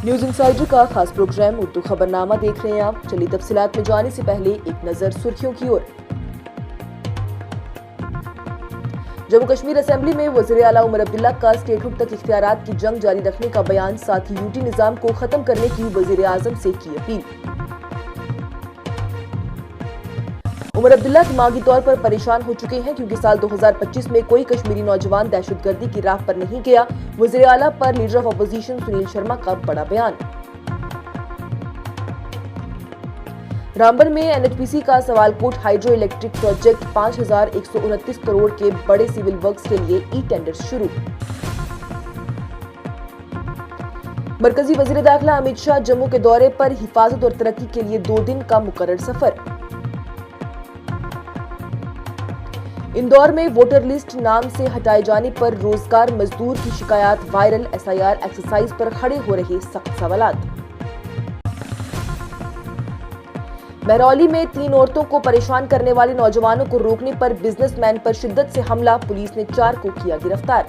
News insider का खास programme Urdu खबरनामा देख रहे हैं आप। चलिए तफसीलात में जाने से पहले एक नजर सुर्खियों की ओर। जम्मू कश्मीर असेंबली में वज़ीर आला उमर अब्दुल्ला का स्टेटहुड तक इख्तियारात की जंग जारी रखने का बयान, साथ ही यूटी निजाम को खत्म करने की वज़ीर आज़म से की अपील। उमर अब्दुल्ला दिमागी तौर पर परेशान हो चुके हैं क्योंकि साल 2025 में कोई कश्मीरी नौजवान दहशतगर्दी की राह पर नहीं गया। वज़ीर आला पर leader of opposition Sunil Sharma का बड़ा बयान। रामबन में एनएचपीसी का सवालकोट हाइड्रो इलेक्ट्रिक प्रोजेक्ट 5,129 करोड़ के बड़े सिविल वर्क्स के लिए ई टेंडर शुरू। मरकजी वज़ीर दाखिला अमित शाह जम्मू के दौरे पर हिफाजत और तरक्की के लिए 2 दिन का मुकर्रर सफर। इंदौर में वोटर लिस्ट नाम से हटाए जाने पर रोजगार मजदूर की शिकायत वायरल। एसआईआर एक्सरसाइज पर खड़े हो रहे सख्त सवालात। बहरौली में 3 औरतों को परेशान करने वाले नौजवानों को रोकने पर बिजनेसमैन पर शिद्दत से हमला, पुलिस ने 4 को किया गिरफ्तार।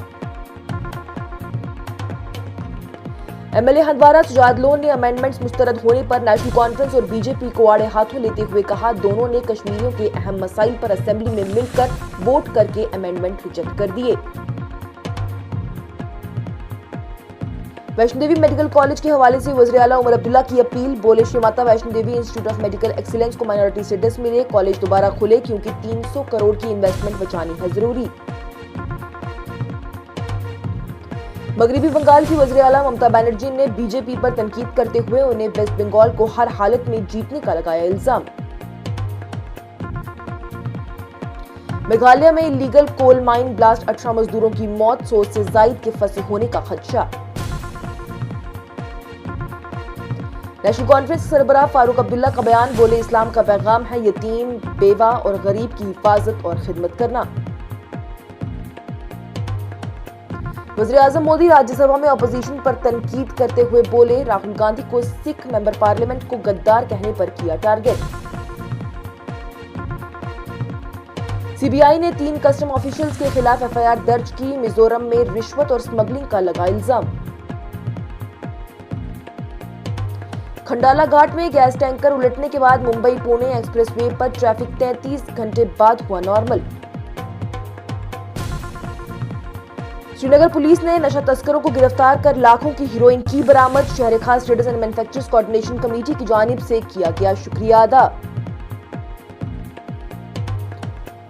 एमएलए हंदवारा सुजाद लोन ने अमेंडमेंट्स मुस्तरद होने पर नेशनल कॉन्फ्रेंस और बीजेपी को आड़े हाथों लेते हुए कहा, दोनों ने कश्मीरियों के अहम मसाइल पर असेंबली में मिलकर वोट करके अमेंडमेंट रिजेक्ट कर दिए। वैष्णो देवी मेडिकल कॉलेज के हवाले से वज़ीर आला उमर अब्दुल्ला की अपील, बोले Shri Mata Vaishno Devi institute of medical excellence को माइनॉरिटी स्टेटस मिले, कॉलेज दोबारा खुले क्योंकि 300 करोड़ की इन्वेस्टमेंट बचानी है जरूरी। मगरबी बंगाल की वज़ीर आला ममता बनर्जी ने बीजेपी पर तनकीद करते हुए उन्हें वेस्ट बंगाल को हर हालत में जीतने का लगाया इल्जाम। मेघालय में इलीगल कोल माइन ब्लास्ट, 18 मजदूरों की मौत, 100 से जायद के फंसे होने का खदशा। नेशनल कॉन्फ्रेंस सरबराह फारूक अब्दुल्ला का बयान, बोले इस्लाम का पैगाम है यतीम, बेवा और गरीब की हिफाजत और खिदमत करना। वज़ीर आज़म मोदी राज्यसभा में अपोजिशन पर तनकीद करते हुए बोले, राहुल गांधी को सिख मेंबर पार्लियामेंट को गद्दार कहने पर किया टारगेट। सीबीआई ने 3 कस्टम ऑफिशियल्स के खिलाफ एफआईआर दर्ज की, मिजोरम में रिश्वत और स्मगलिंग का लगा इल्जाम। खंडाला घाट में गैस टैंकर उलटने के बाद मुंबई पुणे एक्सप्रेसवे पर ट्रैफिक 33 घंटे बाद हुआ नॉर्मल। श्रीनगर पुलिस ने नशा तस्करों को गिरफ्तार कर लाखों की हीरोइन की बरामद, शहर खास traders and manufacturers coordination committee की जानिब से किया गया शुक्रिया अदा।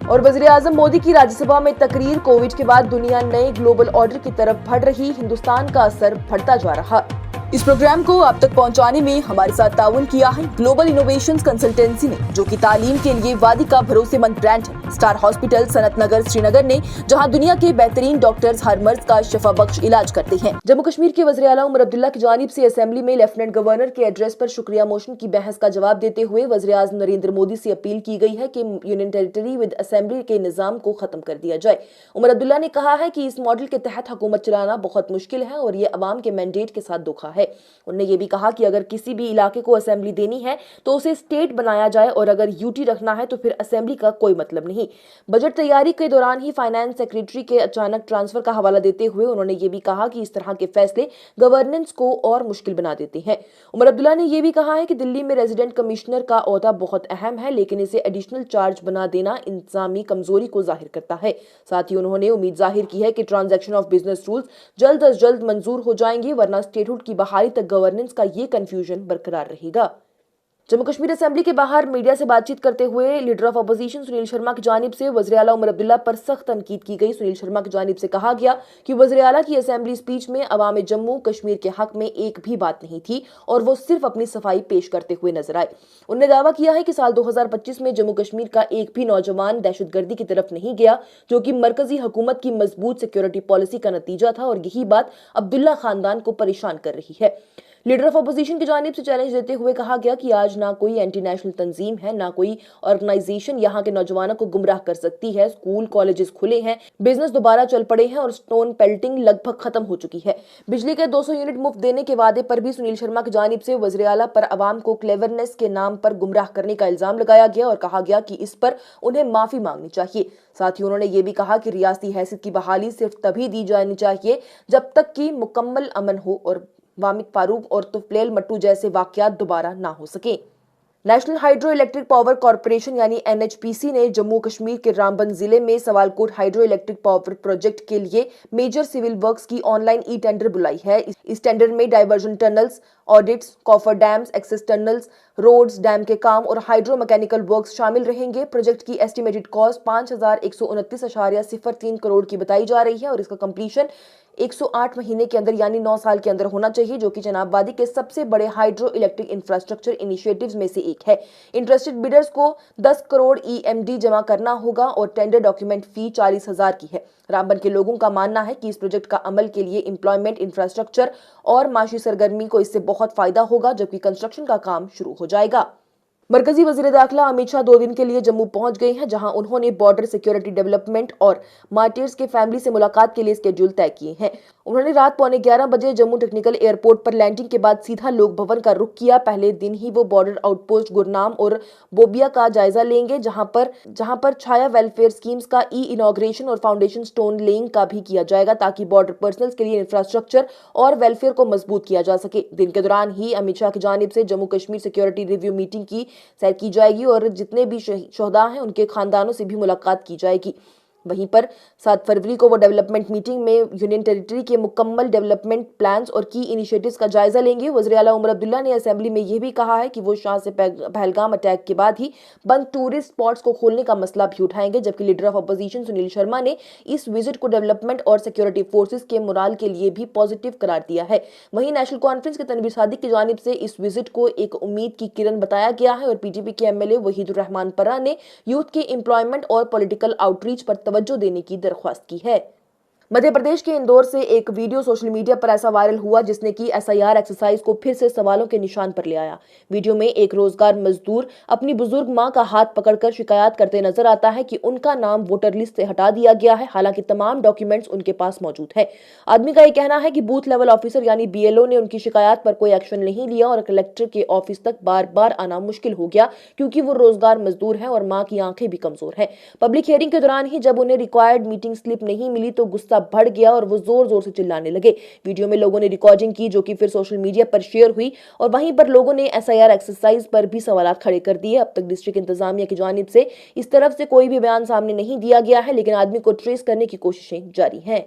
और वज़ीर आज़म मोदी की राज्यसभा में तकरीर, कोविड के बाद दुनिया नए ग्लोबल ऑर्डर की तरफ बढ़ रही, हिंदुस्तान का असर बढ़ता जा रहा। इस प्रोग्राम को आप तक पहुंचाने में हमारे साथ ताउन किया है ग्लोबल इनोवेशंस कंसल्टेंसी ने, जो कि तालीम के लिए वादी का भरोसेमंद ब्रांड है। स्टार हॉस्पिटल सनत नगर श्रीनगर ने, जहां दुनिया के बेहतरीन डॉक्टर्स हर मर्ज का शफा बख्श इलाज करते हैं। जम्मू कश्मीर के वज़ीर आला उमर अब्दुल्ला की जानिब से असेंबली में लेफ्टिनेंट गवर्नर के एड्रेस पर शुक्रिया मोशन की बहस का जवाब देते हुए वज़ीर आज़म नरेंद्र मोदी से अपील की गई है कि यूनियन टेरिटरी विद असेंबली के निजाम को खत्म कर दिया जाए। उमर अब्दुल्ला ने कहा है कि इस मॉडल के तहत हुकूमत चलाना बहुत मुश्किल है और ये अवाम के मैंडेट के साथ धोखा है। उन्होंने ये भी कहा कि अगर किसी भी इलाके को असेंबली देनी है तो उसे स्टेट बनाया जाए और अगर यूटी रखना है तो फिर असेंबली का कोई मतलब नहीं। बजट तैयारी के दौरान ही फाइनेंस सेक्रेटरी के अचानक ट्रांसफर का हवाला देते हुए उन्होंने ये भी कहा कि इस तरह के फैसले गवर्नेंस को और मुश्किल बना देते हैं। उमर अब्दुल्ला ने यह भी कहा है कि दिल्ली में रेजिडेंट कमिश्नर का ओहदा बहुत अहम है, लेकिन इसे एडिशनल चार्ज बना देना इंतजामी कमजोरी को जाहिर करता है। साथ ही उन्होंने उम्मीद जाहिर की है कि ट्रांजैक्शन ऑफ बिजनेस रूल्स जल्द अज जल्द मंजूर हो जाएंगे, वरना स्टेटहुड की बहाली तक गवर्नेंस का ये कंफ्यूजन बरकरार रहेगा। जम्मू कश्मीर असेंबली के बाहर मीडिया से बातचीत करते हुए leader of opposition Sunil Sharma की जानिब से वज़ीर आला उमर अब्दुल्ला पर सख्त तनकीद की गई। सुनील शर्मा की जानिब से कहा गया कि वज़ीर आला की असेंबली स्पीच में अवाम जम्मू कश्मीर के हक में एक भी बात नहीं थी और वो सिर्फ अपनी सफाई पेश करते हुए नजर आए। उन्होंने दावा किया है कि साल 2025 में जम्मू कश्मीर का एक भी नौजवान दहशतगर्दी की तरफ नहीं गया, जो कि मरकजी हुकूमत की मजबूत सिक्योरिटी पॉलिसी का नतीजा था और यही बात अब्दुल्ला खानदान को परेशान कर रही है। लीडर ऑफ अपोजिशन की जानिब से चैलेंज देते हुए कहा गया कि आज ना कोई एंटी नेशनल तंजीम है, ना कोई ऑर्गेनाइजेशन यहाँ के नौजवानों को गुमराह कर सकती है। स्कूल कॉलेजेस खुले हैं, बिजनेस दोबारा चल पड़े हैं और स्टोन पेल्टिंग लगभग खत्म हो चुकी है। बिजली के 200 यूनिट मुफ्त देने के वादे पर भी सुनील शर्मा की जानिब से वज़ीर आला पर अवाम को क्लेवरनेस के नाम पर गुमराह करने का इल्जाम लगाया गया और कहा गया कि इस पर उन्हें माफी मांगनी चाहिए। साथ ही उन्होंने ये भी कहा कि रियासती हैसियत की बहाली सिर्फ तभी दी जानी चाहिए जब तक कि मुकम्मल अमन हो और वामिक फारूक और तुफलेल मट्टू जैसे वाकयात दोबारा ना हो सके। National hydro electric power corporation यानी एनएचपीसी ने जम्मू कश्मीर के रामबन जिले में Sawalkot hydro electric power project के लिए मेजर सिविल वर्क्स की ऑनलाइन ई टेंडर बुलाई है। इस टेंडर में diversion tunnels, adits, coffer dams, access tunnels, roads, dam के काम और हाइड्रो मैकेनिकल वर्क्स शामिल रहेंगे। प्रोजेक्ट की एस्टिमेटेड कॉस्ट 5,129.03 करोड़ की बताई जा रही है और इसका कंप्लीशन 108 महीने के अंदर यानी 9 साल के अंदर होना चाहिए, जो कि जनाब वादी के सबसे बड़े हाइड्रो इलेक्ट्रिक इंफ्रास्ट्रक्चर इनिशिएटिव्स में से एक है। इंटरेस्टेड बिडर्स को 10 करोड़ ईएमडी जमा करना होगा और टेंडर डॉक्यूमेंट फी 40,000 की है। रामबन के लोगों का मानना है कि इस प्रोजेक्ट का अमल के लिए एम्प्लॉयमेंट, इंफ्रास्ट्रक्चर और माशी सरगर्मी को इससे बहुत फायदा होगा, जबकि कंस्ट्रक्शन का काम शुरू हो जाएगा। मरकजी वजीर दाखिला अमित शाह 2 दिन के लिए जम्मू पहुंच गए हैं, जहां उन्होंने बॉर्डर सिक्योरिटी डेवलपमेंट और मार्टियर्स के फैमिली से मुलाकात के लिए स्केड्यूल तय किए हैं। उन्होंने रात 11:15 बजे जम्मू टेक्निकल एयरपोर्ट पर लैंडिंग के बाद सीधा लोक भवन का रुख किया। पहले दिन ही वो बॉर्डर आउटपोस्ट गुरनाम और बोबिया का जायजा लेंगे, जहां पर छाया वेलफेयर स्कीम्स का इनॉग्रेशन और फाउंडेशन स्टोन लेइंग का भी किया जाएगा, ताकि बॉर्डर पर्सनल्स के लिए इंफ्रास्ट्रक्चर और वेलफेयर को मजबूत किया जा सके। दिन के दौरान ही अमित शाह की जानिब से Jammu Kashmir security review meeting की सैर की जाएगी और जितने भी शहदा हैं उनके खानदानों से भी मुलाकात की जाएगी। वहीं पर 7 फरवरी को वो डेवलपमेंट मीटिंग में यूनियन टेरिटरी के मुकम्मल डेवलपमेंट प्लान्स और की इनिशिएटिव्स का जायजा लेंगे। वज़ीर आला उमर अब्दुल्ला ने असेंबली में यह भी कहा है कि वो शाह से पहलगाम अटैक के बाद ही बंद टूरिस्ट स्पॉट्स को खोलने का मसला भी उठाएंगे, जबकि leader of opposition Sunil Sharma ने इस विजिट को डेवलपमेंट और सिक्योरिटी फोर्सेज के मोराल के लिए भी पॉजिटिव करार दिया है। वहीं नेशनल कॉन्फ्रेंस के तनवीर सादिक की जानिब से इस विजिट को एक उम्मीद की किरण बताया गया है और पीटीपी के एमएलए वहीदुर रहमान परा ने यूथ के एम्प्लॉयमेंट और पॉलिटिकल आउटरीच पर तवज्जो देने की दरख्वास्त की है। मध्य प्रदेश के इंदौर से एक वीडियो सोशल मीडिया पर ऐसा वायरल हुआ जिसने की एसआईआर एक्सरसाइज को फिर से सवालों के निशान पर ले आया। वीडियो में एक रोजगार मजदूर अपनी बुजुर्ग मां का हाथ पकड़कर शिकायत करते नजर आता है कि उनका नाम वोटर लिस्ट से हटा दिया गया है, हालांकि तमाम डॉक्यूमेंट्स उनके पास मौजूद है। आदमी का यह कहना है कि बूथ लेवल ऑफिसर यानी बीएलओ ने उनकी शिकायत पर कोई एक्शन नहीं लिया और कलेक्टर के ऑफिस तक बार बार आना मुश्किल हो गया, क्योंकि वो रोजगार मजदूर है और मां की आंखें भी कमजोर है। पब्लिक हियरिंग के दौरान ही जब उन्हें रिक्वायर्ड मीटिंग स्लिप नहीं मिली तो गुस्सा बढ़ गया और वो जोर जोर से चिल्लाने लगे। वीडियो में लोगों ने रिकॉर्डिंग की, जो कि फिर सोशल मीडिया पर शेयर हुई और वहीं पर लोगों ने एसआईआर एक्सरसाइज पर भी सवालात खड़े कर दिए। अब तक डिस्ट्रिक्ट इंतजामिया की जानिब से इस तरफ से कोई भी बयान सामने नहीं दिया गया है, लेकिन आदमी को ट्रेस करने की कोशिशें जारी हैं।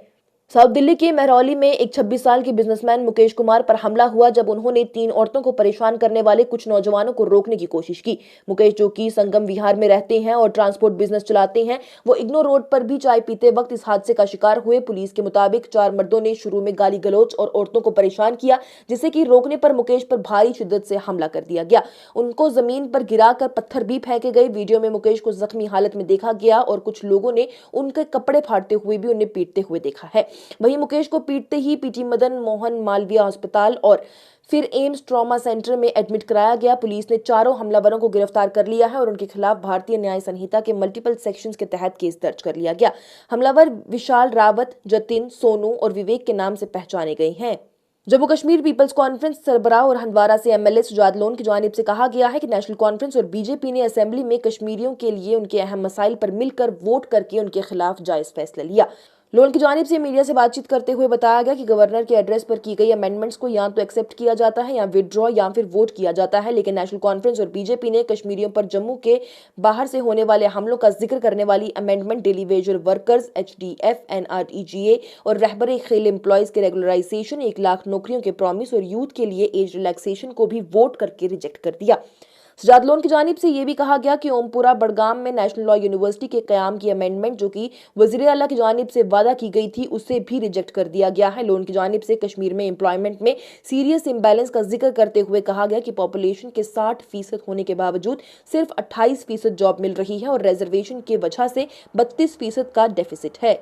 साउथ दिल्ली के महरौली में एक 26 साल के बिजनेसमैन मुकेश कुमार पर हमला हुआ जब उन्होंने 3 औरतों को परेशान करने वाले कुछ नौजवानों को रोकने की कोशिश की। मुकेश, जो कि संगम विहार में रहते हैं और ट्रांसपोर्ट बिजनेस चलाते हैं, वो इग्नो रोड पर भी चाय पीते वक्त इस हादसे का शिकार हुए। पुलिस के मुताबिक 4 मर्दों ने शुरू में गाली गलौज और औरतों को परेशान किया, जिससे कि रोकने पर मुकेश पर भारी शिद्दत से हमला कर दिया गया। उनको जमीन पर गिराकर पत्थर भी फेंके गए। वीडियो में मुकेश को जख्मी हालत में देखा गया और कुछ लोगों ने उनके कपड़े फाड़ते हुए भी उन्हें पीटते हुए देखा है। वहीं मुकेश को पीटते ही पीटी मदन मोहन मालवीय अस्पताल और फिर एम्स ट्रॉमा सेंटर में एडमिट कराया गया। पुलिस ने चारों हमलावरों को गिरफ्तार कर लिया है और उनके खिलाफ भारतीय न्याय संहिता के मल्टीपल सेक्शंस के तहत केस दर्ज कर लिया गया। हमलावर विशाल रावत, जतिन, सोनू और विवेक के नाम से पहचाने गए हैं। जम्मू कश्मीर पीपल्स कॉन्फ्रेंस सरबराह और हंदवारा से एमएलए सुजात लोन की जानिब से कहा गया है कि नेशनल कॉन्फ्रेंस और बीजेपी ने असेंबली में कश्मीरियों के लिए उनके अहम मसाइल पर मिलकर वोट करके उनके खिलाफ जायज फैसला लिया। लोन की जानिब से मीडिया से बातचीत करते हुए बताया गया कि गवर्नर के एड्रेस पर की गई अमेंडमेंट्स को या तो एक्सेप्ट किया जाता है या विदड्रॉ या फिर वोट किया जाता है, लेकिन नेशनल कॉन्फ्रेंस और बीजेपी ने कश्मीरियों पर जम्मू के बाहर से होने वाले हमलों का जिक्र करने वाली amendment, daily wager workers, HDF, NREGA और रहबर खेल एम्प्लॉयज के रेगुलराइजेशन, 1 लाख नौकरियों के प्रॉमिस और यूथ के लिए एज रिलैक्सेशन को भी वोट करके रिजेक्ट कर दिया। सुजात लोन की जानिब से यह भी कहा गया कि ओमपुरा बड़गाम में नेशनल लॉ यूनिवर्सिटी के कयाम की अमेंडमेंट, जो कि वजीर आला की जानिब से वादा की गई थी, उसे भी रिजेक्ट कर दिया गया है। लोन की जानिब से कश्मीर में एम्प्लॉयमेंट में सीरियस इम्बैलेंस का जिक्र करते हुए कहा गया कि पॉपुलेशन के 60% होने के बावजूद सिर्फ 28% जॉब मिल रही है और रिजर्वेशन की वजह से 32% का डेफिसिट है।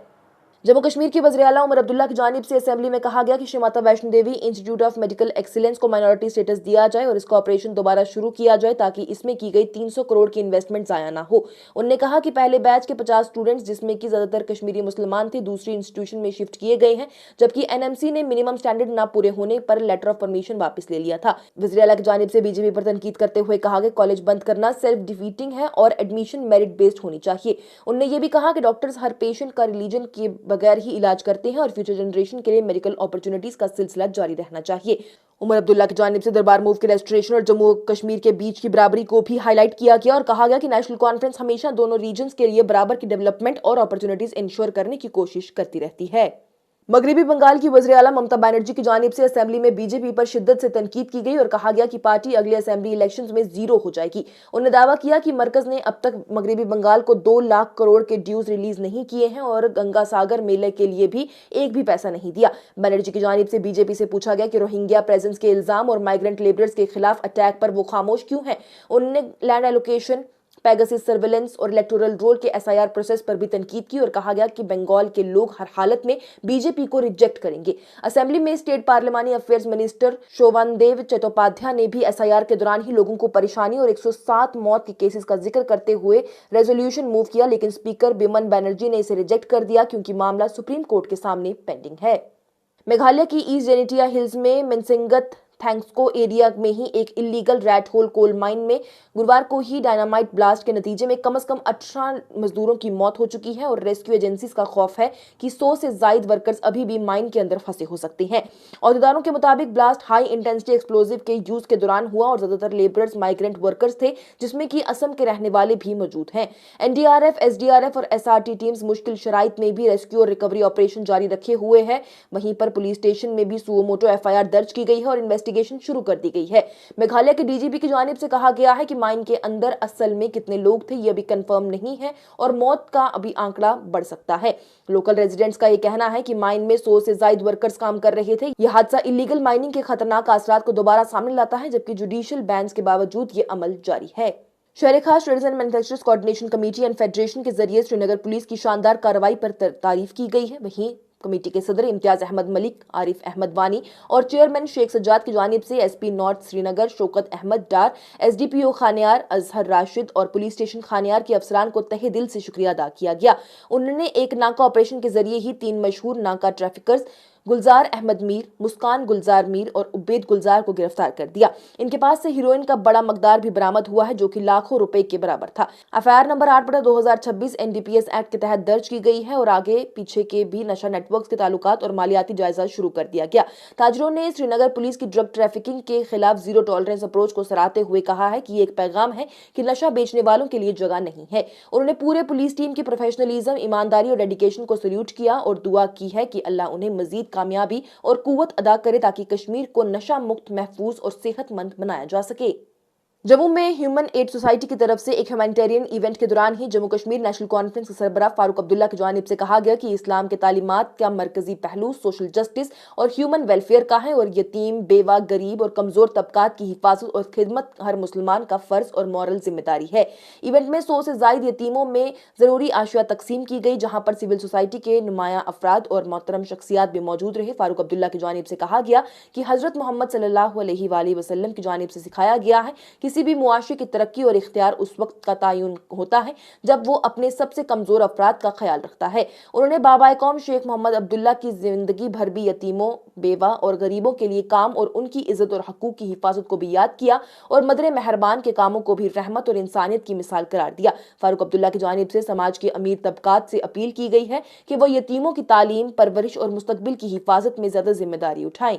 जम्मू कश्मीर के वज़ीर आला उमर अब्दुल्ला की जानिब से असेंबली में कहा गया कि Shri Mata Vaishno Devi institute of medical excellence को माइनॉरिटी स्टेटस दिया जाए और इसका ऑपरेशन दोबारा शुरू किया जाए, ताकि इसमें की गई 300 करोड़ की इन्वेस्टमेंट जाया ना हो। उन्होंने कहा कि पहले बैच के 50 स्टूडेंट्स, जिसमें कि ज्यादातर कश्मीरी मुसलमान थे, दूसरी इंस्टीट्यूशन में शिफ्ट किए गए हैं, जबकि एनएमसी ने मिनिमम स्टैंडर्ड न पूरे होने पर लेटर ऑफ परमिशन वापस ले लिया था। वज़ीर आला की जानिब से बीजेपी पर तनकीद करते हुए कहा कि कॉलेज बंद करना सेल्फ डिफीटिंग है और एडमिशन मेरिट बेस्ड होनी चाहिए। उन्होंने ये भी कहा कि डॉक्टर्स हर पेशेंट का रिलीजन के बगैर ही इलाज करते हैं और फ्यूचर जनरेशन के लिए मेडिकल अपॉर्चुनिटीज का सिलसिला जारी रहना चाहिए। उमर अब्दुल्ला की जानिब से दरबार मूव के रेस्टोरेशन और जम्मू कश्मीर के बीच की बराबरी को भी हाईलाइट किया गया और कहा गया कि नेशनल कॉन्फ्रेंस हमेशा दोनों रीजन्स के लिए बराबर की डेवलपमेंट और अपॉर्चुनिटीज इंश्योर करने की कोशिश करती रहती है। मगरबी बंगाल की वज़ीर आला ममता बनर्जी की जानिब से असेंबली में बीजेपी पर शिद्दत से तनकीद की गई और कहा गया कि पार्टी अगले असेंबली इलेक्शंस में जीरो हो जाएगी। उन्होंने दावा किया कि मरकज ने अब तक मगरबी बंगाल को 2 लाख करोड़ के ड्यूज रिलीज नहीं किए हैं और गंगा सागर मेले के लिए भी एक भी पैसा नहीं दिया। बनर्जी की जानिब से बीजेपी से पूछा गया कि रोहिंग्या प्रेजेंस के इल्जाम और माइग्रेंट लेबरर्स के खिलाफ अटैक पर वो खामोश क्यों हैं। उन्होंने लैंड एलोकेशन, पेगासस सर्विलेंस और इलेक्टोरल रोल के एसआईआर प्रोसेस पर भी तनकीद की और कहा गया कि बंगाल के लोग हर हालत में बीजेपी को रिजेक्ट करेंगे। असेंबली में स्टेट पार्लियामानी अफेयर्स मिनिस्टर शोभानदेव चट्टोपाध्याय ने भी एसआईआर के दौरान ही लोगों को परेशानी और 107 मौत के केसेस का जिक्र करते हुए रेजोल्यूशन मूव किया, लेकिन स्पीकर बिमन बनर्जी ने इसे रिजेक्ट कर दिया क्योंकि मामला सुप्रीम कोर्ट के सामने पेंडिंग है। मेघालय की ईस्ट जेनेटिया हिल्स में मिनसिंगत थैंक्सको एरिया में ही एक illegal rat hole coal mine में गुरुवार को ही डायनामाइट ब्लास्ट के नतीजे में कम से कम 18 मजदूरों की मौत हो चुकी है और रेस्क्यू एजेंसीज का खौफ है कि 100 से ज्यादा वर्कर्स अभी भी माइन के अंदर फंसे हो सकते हैं। अहदेदारों के मुताबिक ब्लास्ट हाई इंटेंसिटी एक्सप्लोजिव के यूज के दौरान हुआ और ज्यादातर लेबरर्स माइग्रेंट वर्कर्स थे, जिसमें कि असम के रहने वाले भी मौजूद हैं। एनडीआरएफ, एसडीआरएफ और एसआरटी टीम्स मुश्किल शराइत में भी रेस्क्यू और रिकवरी ऑपरेशन जारी रखे हुए हैं। वहीं पर पुलिस स्टेशन में भी सुओ मोटो एफआईआर दर्ज की गई है और इन्वेस्टिगेशन शुरू कर दी गई है। मेघालय के डीजीपी की जानिब से कहा गया है कि माइन के अंदर असल में कितने लोग थे ये अभी कंफर्म नहीं है और मौत का अभी आंकड़ा बढ़ सकता है। लोकल रेजिडेंट्स का ये कहना है कि माइन में 100 से ज्यादा वर्कर्स काम कर रहे थे। यह हादसा इलीगल माइनिंग के खतरनाक असरात को दोबारा सामने लाता है, जबकि जुडिशियल बैंस के बावजूद ये अमल जारी है। शहर खास traders and manufacturers coordination committee and federation के जरिए श्रीनगर पुलिस की शानदार कार्रवाई पर तारीफ की गई है। वहीं कमेटी के सदर इम्तियाज अहमद मलिक, आरिफ अहमद वानी और चेयरमैन शेख सज्जाद की जानिब से SP north Srinagar Shaukat Ahmad Dar, SDPO Khanyar Azhar Rashid और पुलिस स्टेशन खानियार के अफसरान को तहे दिल से शुक्रिया अदा किया गया। उन्होंने एक नाका ऑपरेशन के जरिए ही 3 मशहूर नाका ट्रैफिकर्स गुलजार अहमद मीर, मुस्कान गुलजार मीर और उबैद गुलजार को गिरफ्तार कर दिया। इनके पास से हीरोइन का बड़ा मकदार भी बरामद हुआ है, जो कि लाखों रुपए के बराबर था। एफआईआर नंबर 8/2026 एनडीपीएस एक्ट के तहत दर्ज की गई है और आगे पीछे के भी नशा नेटवर्क्स के ताल्लुकात और मालियाती जायजा शुरू कर दिया गया। ताजरों ने श्रीनगर पुलिस की ड्रग ट्रैफिकिंग के खिलाफ जीरो टॉलरेंस अप्रोच को सराहते हुए कहा है कि ये एक पैगाम है कि नशा बेचने वालों के लिए जगह नहीं है। उन्होंने पूरे पुलिस टीम की प्रोफेशनलिज्म, ईमानदारी और डेडिकेशन को सल्यूट किया और दुआ की है कि अल्लाह उन्हें मजीद कामयाबी और कुव्वत अदा करे ताकि कश्मीर को नशा मुक्त, महफूज और सेहतमंद बनाया जा सके। जम्मू में ह्यूमन एड सोसाइटी की तरफ से एक ह्यूमैनिटेरियन इवेंट के दौरान ही जम्मू कश्मीर नेशनल कॉन्फ्रेंस के सरबराह फारूक अब्दुल्ला की जानिब से कहा गया कि इस्लाम के तालीमात का मरकजी पहलू सोशल जस्टिस और ह्यूमन वेलफेयर का है और यतीम, बेवा, गरीब और कमजोर तबकात की हिफाजत और खिदमत हर मुसलमान का फर्ज और मॉरल जिम्मेदारी है। इवेंट में 100 से ज्यादा यतीमों में जरूरी आशिया तकसीम की गई, जहां पर सिविल सोसाइटी के नुमाया अफराद और मोहतरम शख्सियात भी मौजूद रहे। फारूक अब्दुल्ला की जानिब से कहा गया कि हजरत मोहम्मद सल्लल्लाहु अलैहि वसल्लम की जानिब से सिखाया गया है किसी भी मुआशरे की तरक्की और इख्तियार उस वक्त का तयन होता है जब वो अपने सबसे कमजोर अफराद का ख्याल रखता है। उन्होंने बाबाए कौम शेख मोहम्मद अब्दुल्ला की जिंदगी भर भी यतीमों, बेवा और गरीबों के लिए काम और उनकी इज्जत और हकूक की हिफाजत को भी याद किया और मदरे मेहरबान के कामों को भी रहमत और इंसानियत की मिसाल करार दिया। फारूक अब्दुल्ला की जानिब से समाज के अमीर तबकात से अपील की गई है कि वो यतीमों की तालीम, परवरिश और मुस्तकबिल की हिफाजत में ज्यादा जिम्मेदारी उठाएं।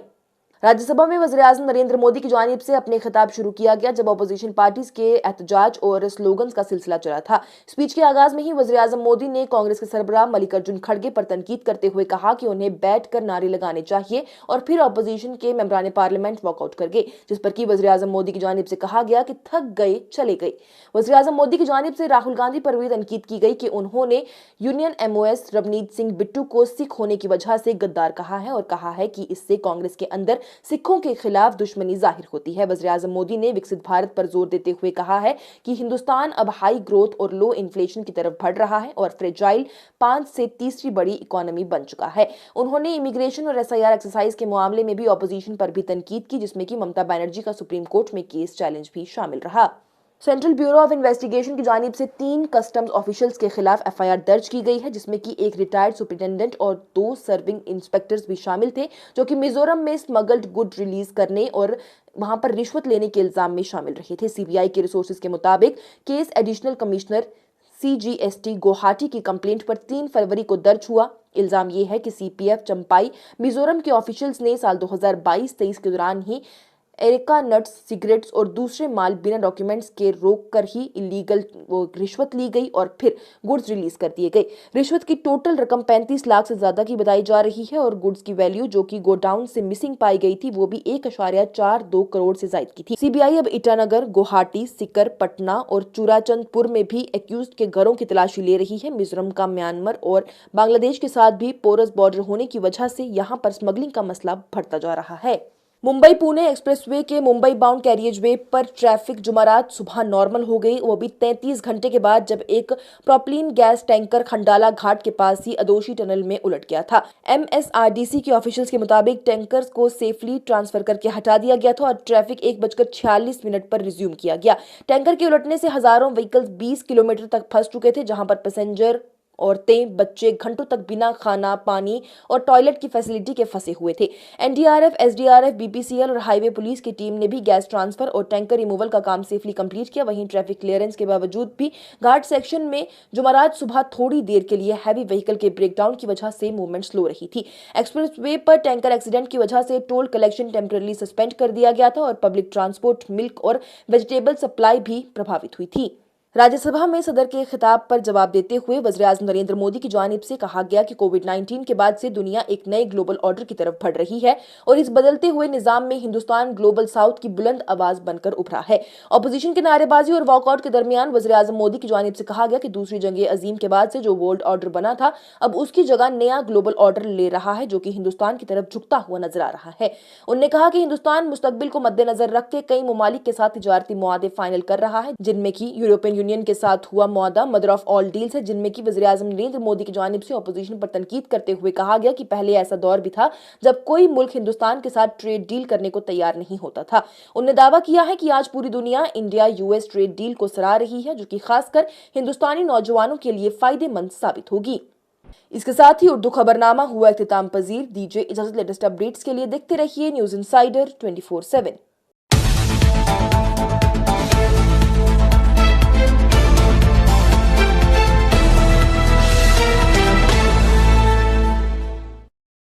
राज्यसभा में वज़ीर-ए-आज़म नरेंद्र मोदी की जानिब से अपने खिताब शुरू किया गया जब अपोजिशन पार्टीज के एहतजाज और स्लोगन्स का सिलसिला चला था। स्पीच के आगाज में ही वज़ीर-ए-आज़म मोदी ने कांग्रेस के सरबराह मल्लिकार्जुन खड़गे पर तनकीद करते हुए कहा कि उन्हें बैठकर नारे लगाने चाहिए और फिर अपोजिशन के मेंबरान पार्लियामेंट वॉकआउट कर गए, जिस पर कि वज़ीर-ए-आज़म मोदी की जानिब से कहा गया कि थक गए चले गए। वज़ीर-ए-आज़म मोदी की जानिब से राहुल गांधी पर भी तनकीद की गई कि उन्होंने यूनियन एमओएस रवनीत सिंह बिट्टू को सिख होने की वजह से गद्दार कहा है और कहा है कि इससे कांग्रेस के अंदर सिखों के खिलाफ दुश्मनी जाहिर होती है। वज़ीर-ए-आज़म मोदी ने विकसित भारत पर जोर देते हुए कहा है कि हिंदुस्तान अब हाई ग्रोथ और लो इन्फ्लेशन की तरफ बढ़ रहा है और फ्रेजाइल 5 से तीसरी बड़ी इकोनॉमी बन चुका है। उन्होंने इमिग्रेशन और एसआईआर एक्सरसाइज के मामले में भी अपोजिशन पर भी तनकीद की, जिसमें कि ममता बनर्जी का सुप्रीम कोर्ट में केस चैलेंज भी शामिल रहा। सेंट्रल ब्यूरो ऑफ इन्वेस्टिगेशन की जानिब से 3 कस्टम्स ऑफिशियल्स के खिलाफ एफआईआर दर्ज की गई है, जिसमें कि एक रिटायर्ड सुपरिटेंडेंट और 2 सर्विंग इंस्पेक्टर्स भी शामिल थे, जो कि मिजोरम में स्मगल्ड गुड रिलीज करने और वहां पर रिश्वत लेने के इल्जाम में शामिल रहे थे। सीबीआई के रिसोर्सेज के मुताबिक case additional commissioner CGST Guwahati की कंप्लेंट पर 3 फरवरी को दर्ज हुआ। इल्जाम ये है कि CPF चंपाई मिजोरम के ऑफिशियल्स ने साल 2022-23 के दौरान ही एरिका नट्स, सिगरेट्स और दूसरे माल बिना डॉक्यूमेंट्स के रोक कर ही इलीगल रिश्वत ली गई और फिर गुड्स रिलीज कर दिए गए। रिश्वत की टोटल रकम 35 लाख से ज्यादा की बताई जा रही है और गुड्स की वैल्यू जो कि गोडाउन से मिसिंग पाई गई थी वो भी 1.42 करोड़ से ज्यादा की थी। CBI अब ईटानगर, गुवाहाटी, सीकर, पटना और चूराचंदपुर में भी एक्यूज्ड के घरों की तलाशी ले रही है। मिजोरम का म्यांमार और बांग्लादेश के साथ भी पोरस बॉर्डर होने की वजह से यहाँ पर स्मगलिंग का मसला बढ़ता जा रहा है। मुंबई पुणे एक्सप्रेसवे के मुंबई बाउंड कैरियज वे पर ट्रैफिक जुमेरात सुबह नॉर्मल हो गई, वो भी 33 घंटे के बाद जब एक प्रोपलीन गैस टैंकर खंडाला घाट के पास ही अदोशी टनल में उलट गया था। MSRDC के ऑफिशियल्स के मुताबिक टैंकर को सेफली ट्रांसफर करके हटा दिया गया था और ट्रैफिक 1:46 पर रिज्यूम किया गया। टैंकर के उलटने से हजारों व्हीकल्स 20 किलोमीटर तक फंस चुके थे, जहां पर पैसेंजर, औरतें, बच्चे घंटों तक बिना खाना, पानी और टॉयलेट की फैसिलिटी के फंसे हुए थे। NDRF, SDRF, BPCL और हाईवे पुलिस की टीम ने भी गैस ट्रांसफर और टैंकर रिमूवल का काम सेफली कंप्लीट किया। वहीं ट्रैफिक क्लियरेंस के बावजूद भी घाट सेक्शन में जुमेरात सुबह थोड़ी देर के लिए हैवी व्हीकल के ब्रेकडाउन की वजह से मूवमेंट स्लो रही थी। एक्सप्रेसवे पर टैंकर एक्सीडेंट की वजह से टोल कलेक्शन टेम्पररी सस्पेंड कर दिया गया था और पब्लिक ट्रांसपोर्ट, मिल्क और वेजिटेबल सप्लाई भी प्रभावित हुई थी। राज्यसभा में सदर के खिताब पर जवाब देते हुए वज़ीर-ए-आज़म नरेंद्र मोदी की जानिब से कहा गया कि कोविड-19 के बाद से दुनिया एक नए ग्लोबल ऑर्डर की तरफ बढ़ रही है और इस बदलते हुए निजाम में हिंदुस्तान ग्लोबल साउथ की बुलंद आवाज बनकर उभरा है। ऑपोजिशन के नारेबाजी और वॉकआउट के दरमियान वज़ीर-ए-आज़म मोदी की जानिब से कहा गया कि दूसरी जंग अजीम के बाद से जो वर्ल्ड ऑर्डर बना था अब उसकी जगह नया ग्लोबल ऑर्डर ले रहा है जो कि हिंदुस्तान की तरफ झुकता हुआ नजर आ रहा है। उन्होंने कहा कि हिंदुस्तान मुस्तकबिल को मद्देनजर रख के कई ममालिक के साथ तिजारती मुआहदे फाइनल कर रहा है, जिनमें की यूरोपियन यूनियन के साथ हुआ मुआहदा मदर ऑफ ऑल डील्स है, जिनमें की वज़ीर-ए-आज़म नरेंद्र मोदी की जानिब से ऑपोजिशन पर तनकीद करते हुए कहा गया कि पहले ऐसा दौर भी था जब कोई मुल्क हिंदुस्तान के साथ ट्रेड डील करने को तैयार नहीं होता था। उन्होंने दावा किया है कि आज पूरी दुनिया इंडिया US ट्रेड डील को सराह रही है जो कि खासकर हिंदुस्तानी नौजवानों के लिए फायदेमंद साबित होगी। इसके साथ ही उर्दू खबरनामा हुआ इख्तिताम पजीर। दीजिए इजाजत, लेटेस्ट अपडेट्स के लिए देखते रहिए न्यूज़ इनसाइडर 24/7।